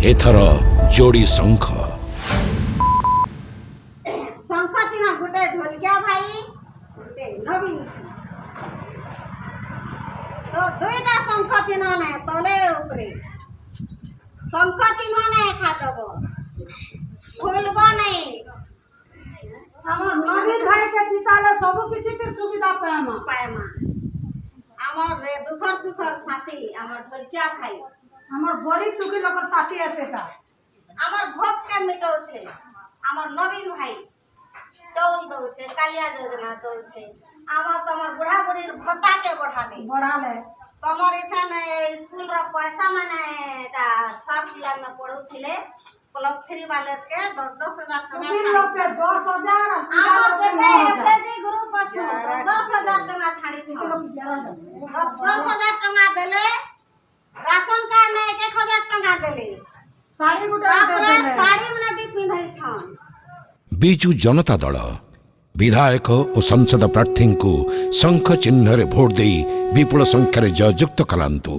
एथर जोड़ी शंख शंख चिन्ह गोटे ढोलकिया भाई गोटे नवीन तो दुईटा शंख चिन्ह ने तले उपरे शंख चिन्ह ने खादब भूलब नहीं हमर नवीन भाई के जिताले सब किछि के सुविधा पाएमा पाएमा हमर रे दुखर सुखर साथी हमर ढोलकिया भाई हमर गरीब दुखी लोकर साथी एसेटा हमर भोग के मिटो छे हमर नवीन भाई चौल दो छे कालिया योजना दो छे हमर तमर बुढ़ा बुढ़ी भत्ता के बढ़ाले तमर एछन स्कूल रो पैसा माने ता 6 पिला में पढुथिले +3 वाले के 10,000 टका तीन लोग के 10,000 हमर देते एसएजी ग्रुप अछि 10,000 टका छाड़ी छ 10,000 टका देले राशन कार्ड ने 1,000 टका देले साड़ी गुटा तापरे साड़ी मने भी पिन्है छन बिजु जनता दल विधायक और संसद प्रार्थी को शंख चिन्ह भोट दे विपुल संख्यार जययुक्त करांतु।